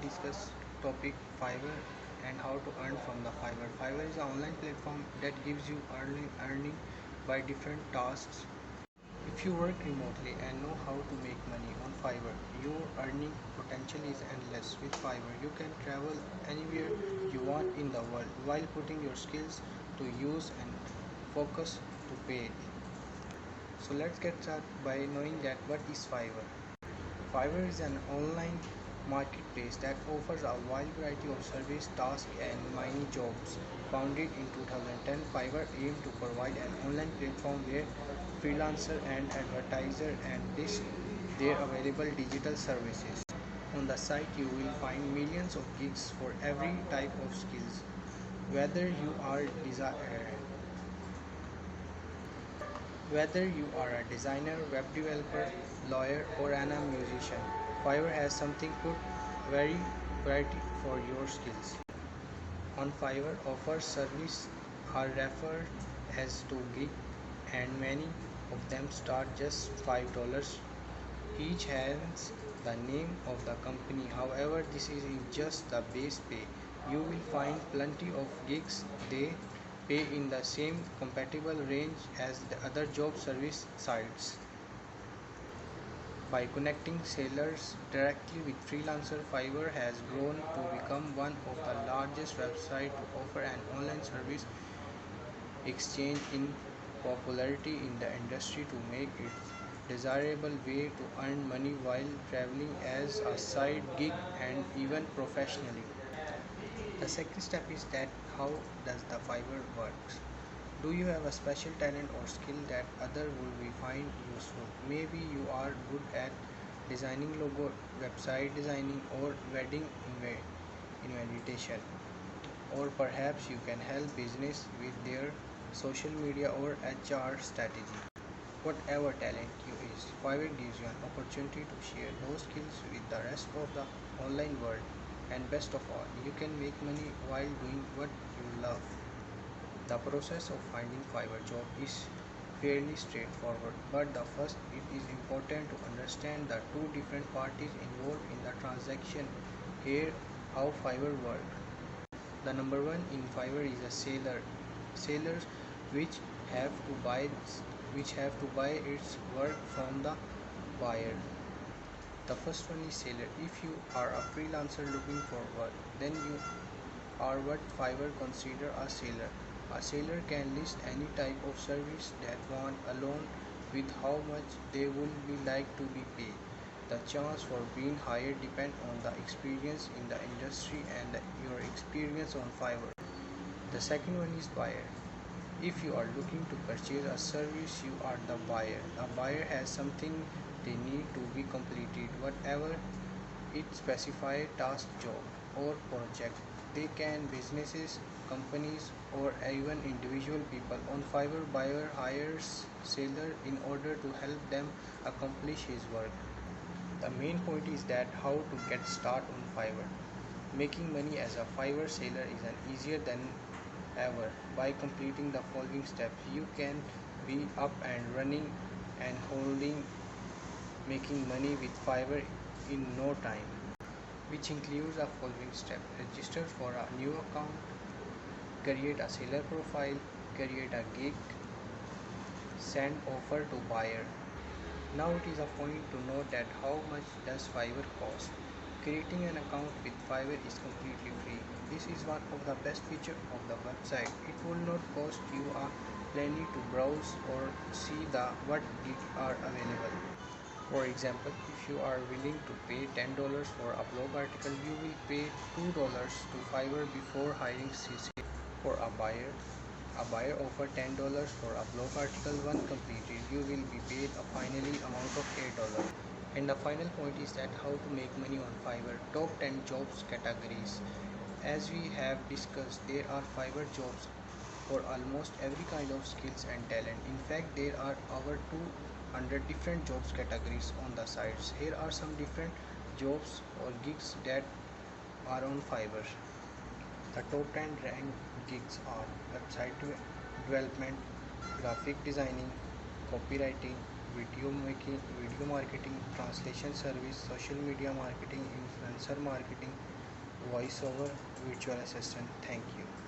discuss topic Fiverr and how to earn from the Fiverr. Fiverr is an online platform that gives you earning by different tasks. If you work remotely and know how to make money on Fiverr, your earning potential is endless. With Fiverr, you can travel anywhere you want in the world while putting your skills to use and focus to pay. So let's get started by knowing that what is Fiverr. Fiverr is an online marketplace that offers a wide variety of service, tasks, and many jobs. Founded in 2010, Fiverr aimed to provide an online platform where freelancers and advertisers and list their available digital services. On the site, you will find millions of gigs for every type of skills. Whether you are a designer, web developer, lawyer, or a musician, Fiverr has something put very variety for your skills. On Fiverr, offers service are referred as to gig, and many of them start just $5 each. Hence the name of the company. However, this is just the base pay. You will find plenty of gigs they pay in the same compatible range as the other job service sites. By connecting sellers directly with freelancers, Fiverr has grown to become one of the largest websites to offer an online service exchange in popularity in the industry to make it desirable way to earn money while traveling as a side gig and even professionally. The second step is that how does the Fiverr works? Do you have a special talent or skill that other will be find useful? Maybe you are good at designing logo, website designing, or wedding invitation, or perhaps you can help business with their social media or HR strategy. Whatever talent you is, Fiverr gives you an opportunity to share those skills with the rest of the online world. And best of all, you can make money while doing what you love. The process of finding Fiverr job is fairly straightforward, but the first it is important to understand the two different parties involved in the transaction. Here how Fiverr works. The number one in Fiverr is a seller. Sellers which have to buy its work from the buyer. The first one is seller. If you are a freelancer looking for work, then you are what Fiverr consider a seller. A seller can list any type of service that want alone with how much they would be like to be paid. The chance for being hired depend on the experience in the industry and your experience on Fiverr. The second one is buyer. If you are looking to purchase a service, you are the buyer. A buyer has something they need to be completed, whatever it specifies task, job, or project. They can businesses, companies, or even individual people. On Fiverr, buyer hires seller in order to help them accomplish his work. The main point is that how to get started on Fiverr. Making money as a Fiverr seller is an easier than ever. By completing the following steps, you can be up and running and holding making money with Fiverr in no time, which includes the following steps: register for a new account, create a seller profile, create a gig, send offer to buyer. Now it is a point to note that how much does Fiverr cost. Creating an account with Fiverr is completely free. This is one of the best features of the website. It will not cost you a penny to browse or see the what gigs are available. For example, if you are willing to pay $10 for a blog article, you will pay $2 to Fiverr before hiring CC. For a buyer offer $10 for a blog article. When completed, you will be paid a finally amount of $8. And the final point is that how to make money on Fiverr. Top 10 jobs categories. As we have discussed, there are Fiverr jobs for almost every kind of skills and talent. In fact, there are over 200 different jobs categories on the sites. Here are some different jobs or gigs that are on Fiverr. The top 10 ranked gigs are website development, graphic designing, copywriting, video making, video marketing, translation service, social media marketing, influencer marketing, voiceover virtual assistant. Thank you.